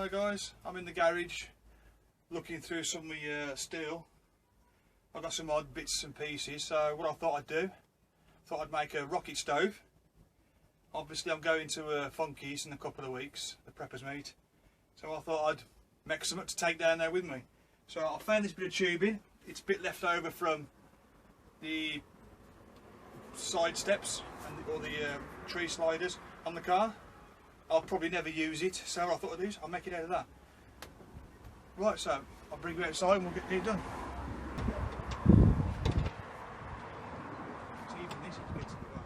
Hello guys, I'm in the garage looking through some of my steel. I've got some odd bits and pieces, so what I thought I'd do, I'd make a rocket stove. Obviously I'm going to Funky's in a couple of weeks, the preppers meet, so I thought I'd make something to take down there with me. So I found this bit of tubing. It's a bit left over from the side steps and all the tree sliders on the car. I'll probably never use it, so what I thought I'd do is I'll make it out of that. Right, so I'll bring you outside and we'll get it done. It's even this, it's bits of the way.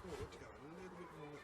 Forward to go a little bit more.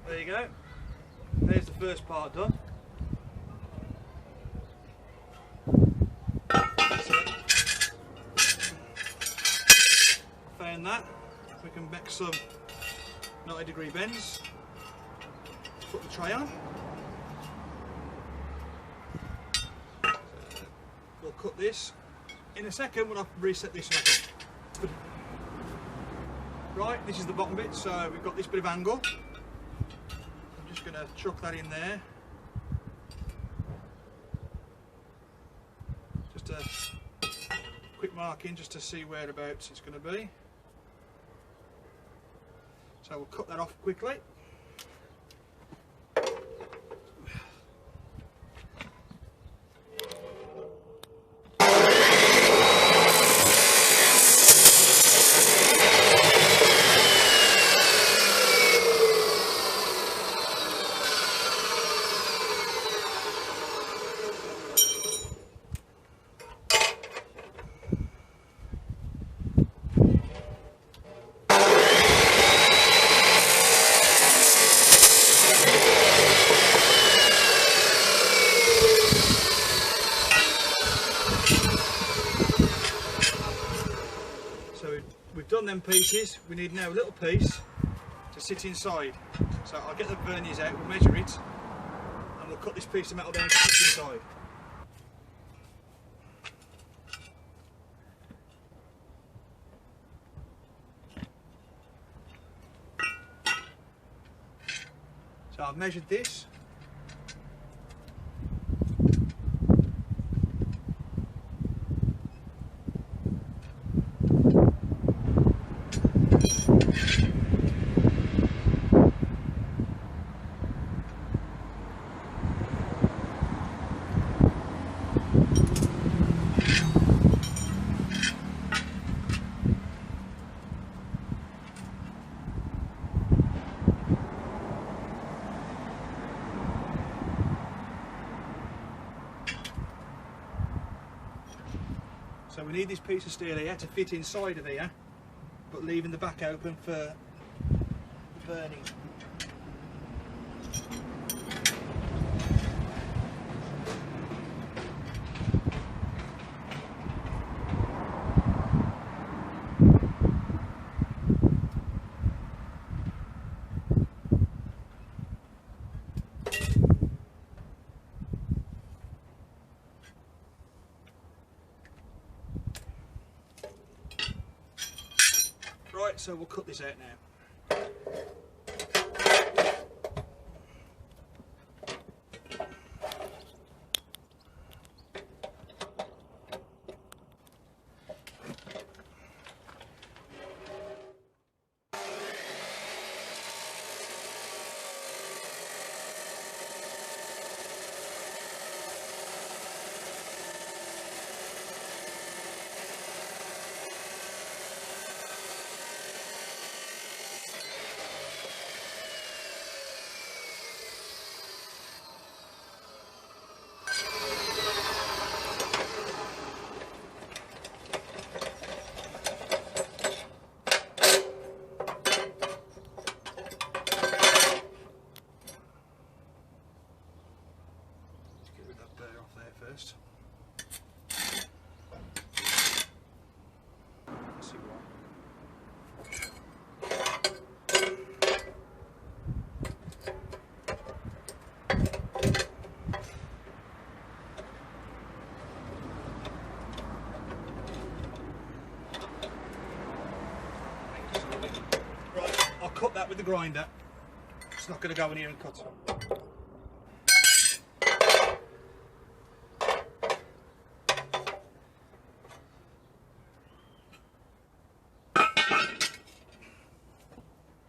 There you go. There's the first part done. Found that. We can make some 90-degree bends. Put the tray on. We'll cut this. In a second when I reset this back up. Right, this is the bottom bit, so we've got this bit of angle. I'm just going to chuck that in there. Just a quick marking just to see whereabouts it's going to be. So we'll cut that off quickly. We've done them pieces, we need now a little piece to sit inside. So I'll get the verniers out, we'll measure it, and we'll cut this piece of metal down to sit inside. So I've measured this. So we need this piece of steel here to fit inside of here, but leaving the back open for burning. Right, so we'll cut this out now. cut that with the grinder. It's not going to go in here and cut.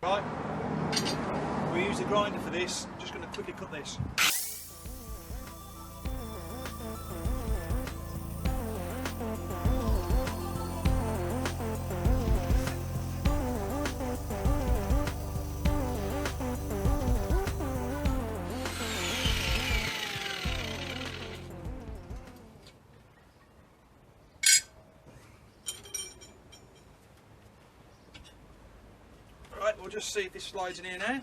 Right, we use the grinder for this. I'm just going to quickly cut this. Right, we'll just see if this slides in here now.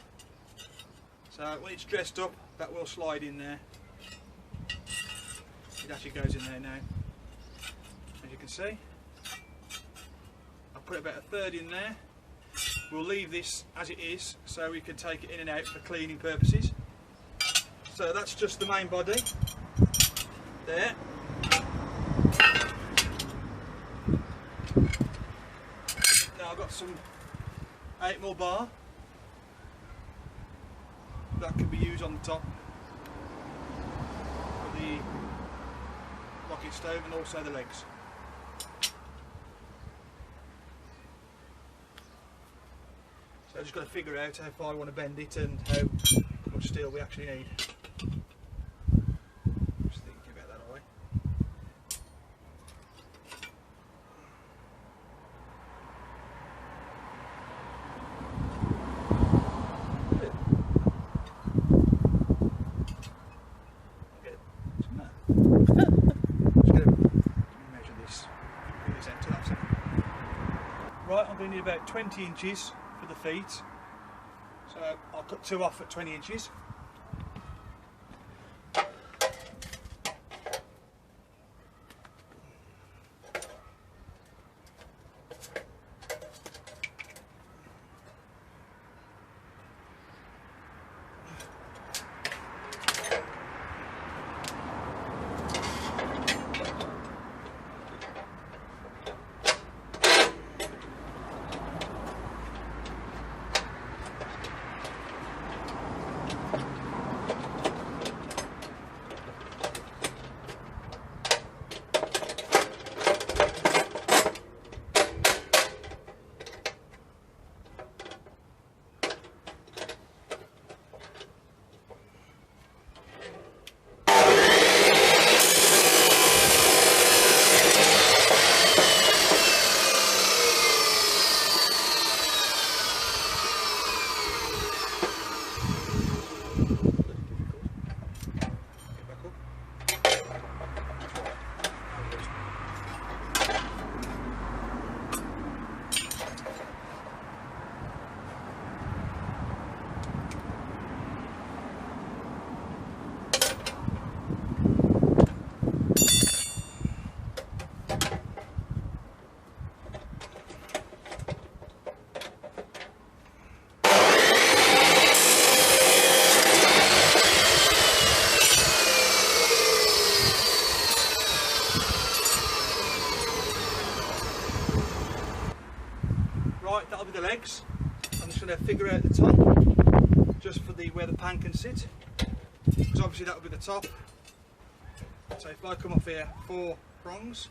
So when it's dressed up, that will slide in there. It actually goes in there now, as you can see. I'll put about a third in there. We'll leave this as it is so we can take it in and out for cleaning purposes. So that's just the main body there. Now I've got some 8mm bar that can be used on the top of the rocket stove and also the legs. So I've just got to figure out how far I want to bend it and how much steel we actually need. Just thinking about that away. Right, I'm going to need about 20 inches for the feet, so I'll cut 2 off at 20 inches. Right, that'll be the legs. I'm just going to figure out the top, just for the where the pan can sit, because obviously that will be the top. So if I come off here 4 prongs,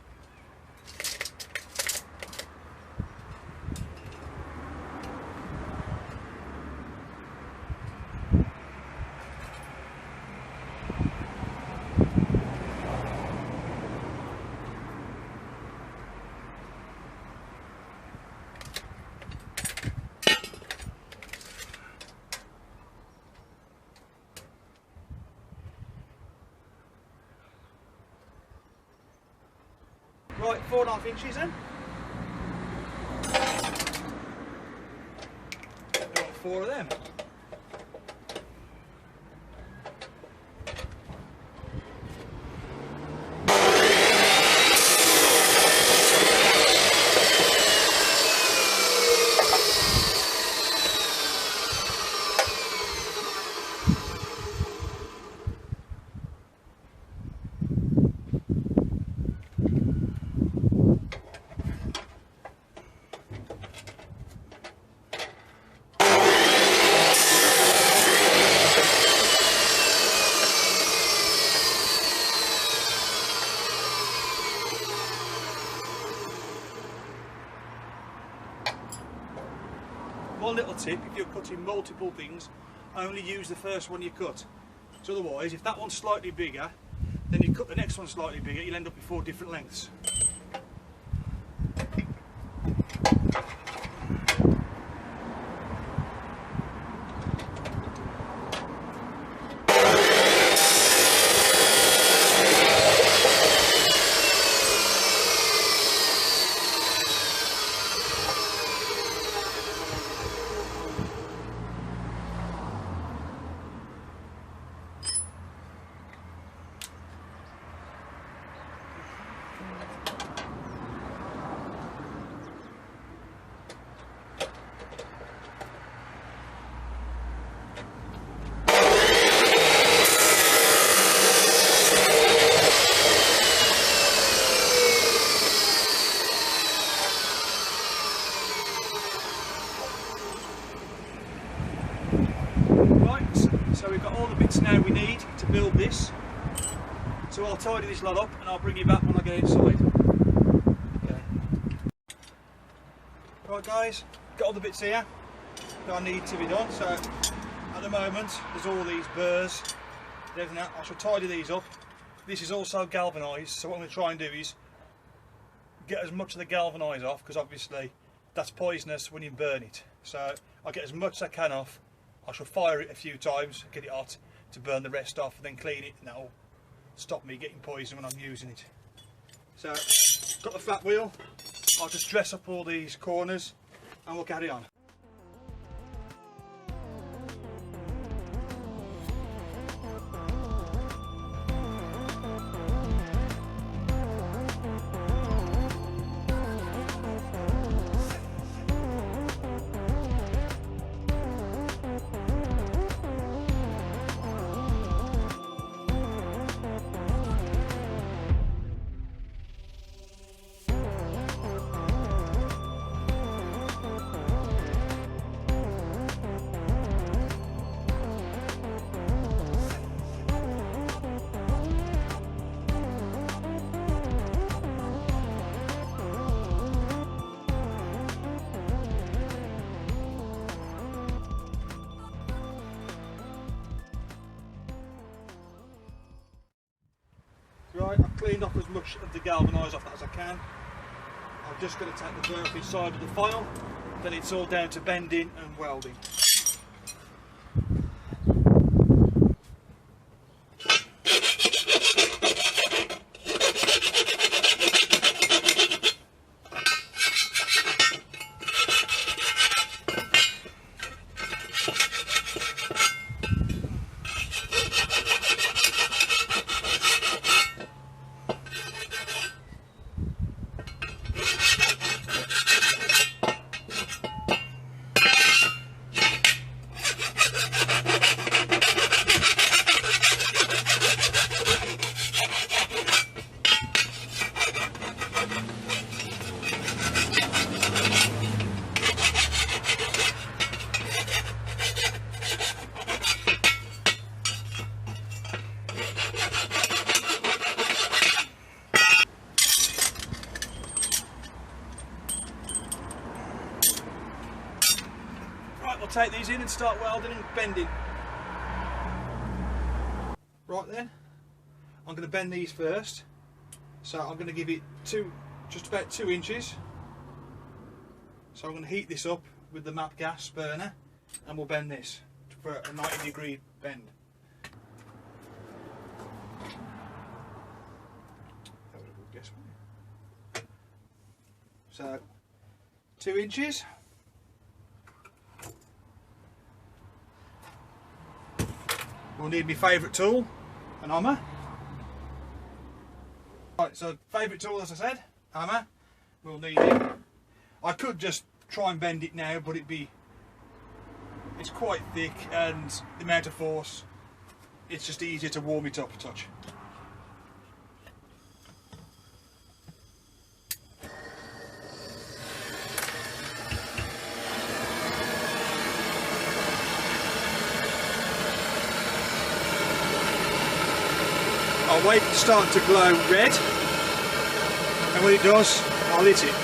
right, 4.5 inches then. Got 4 of them. little tip: if you're cutting multiple things, only use the first one you cut. So otherwise, if that one's slightly bigger, then you cut the next one slightly bigger, you'll end up with 4 different lengths. So we've got all the bits now we need to build this. So I'll tidy this lot up and I'll bring you back when I get inside. Okay. Right guys, got all the bits here that I need to be done. So at the moment there's all these burrs and everything else. I shall tidy these up. This is also galvanised, so what I'm going to try and do is get as much of the galvanise off, because obviously that's poisonous when you burn it. So I'll get as much as I can off. I shall fire it a few times, get it hot to burn the rest off, and then clean it, and that'll stop me getting poison when I'm using it. So, got the flat wheel. I'll just dress up all these corners and we'll carry on. Right, I've cleaned off as much of the galvanise off that as I can. I'm just going to take the burr inside of the file, then it's all down to bending and welding. I'll take these in and start welding and bending. Right then, I'm going to bend these first. So I'm going to give it just about 2 inches. So I'm going to heat this up with the MAP gas burner and we'll bend this for a 90-degree bend. That was a good guess, wasn't it? So 2 inches. We'll need my favourite tool, an hammer. Right, so favourite tool, as I said, hammer. We'll need it. I could just try and bend it now, but it's quite thick, and the amount of force, it's just easier to warm it up a touch. I'll wait for it to start to glow red, and when it does, I'll hit it.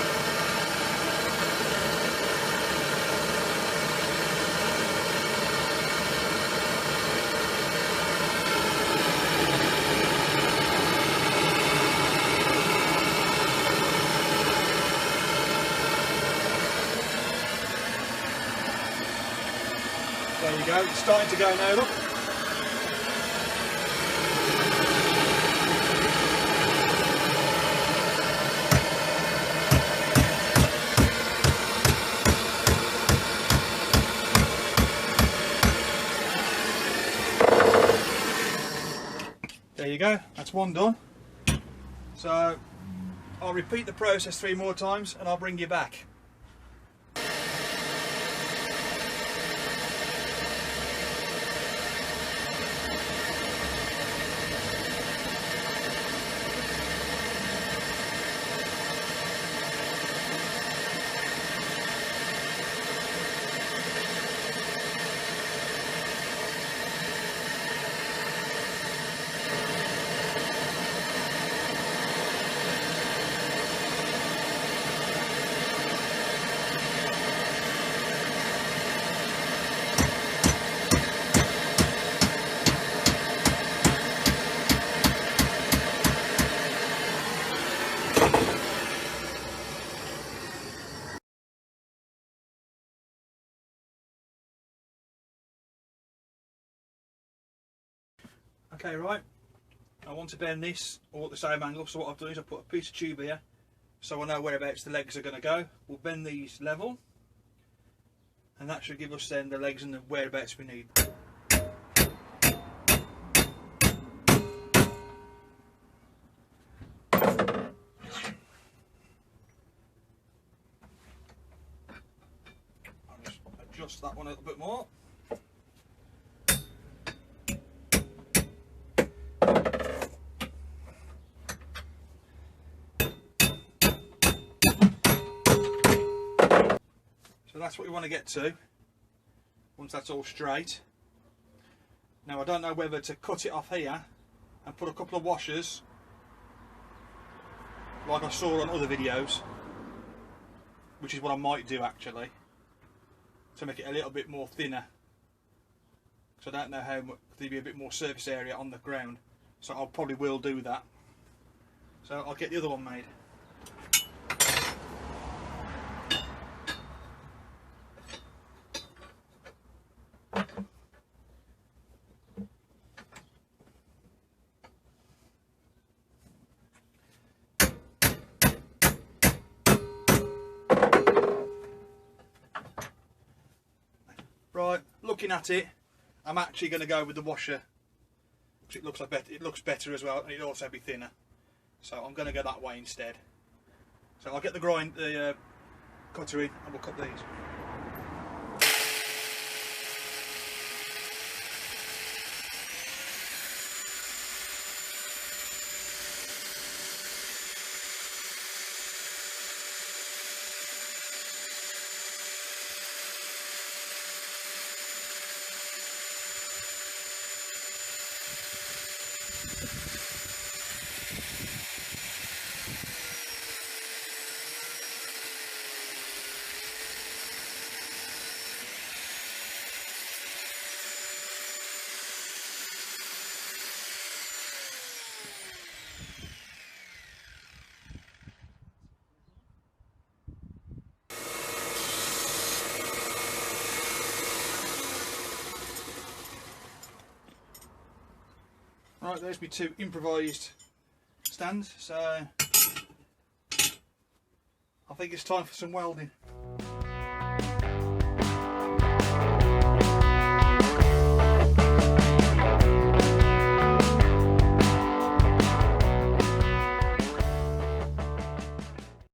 There you go, it's starting to go now, look. There you go, that's one done. So I'll repeat the process 3 more times and I'll bring you back. Okay, right, I want to bend this all at the same angle, so what I've done is I've put a piece of tube here so I know whereabouts the legs are going to go. We'll bend these level and that should give us then the legs and the whereabouts we need. I'll just adjust that one a little bit more. So that's what we want to get to once that's all straight. Now I don't know whether to cut it off here and put a couple of washers like I saw on other videos, which is what I might do actually, to make it a little bit more thinner, because I don't know how much there'll be a bit more surface area on the ground, so I probably will do that. So I'll get the other one made. Right, looking at it, I'm actually going to go with the washer because it looks like better. It looks better as well, and it'll also be thinner. So I'm going to go that way instead. So I'll get the cutter in, and we'll cut these. Right, there's my 2 improvised stands, so I think it's time for some welding.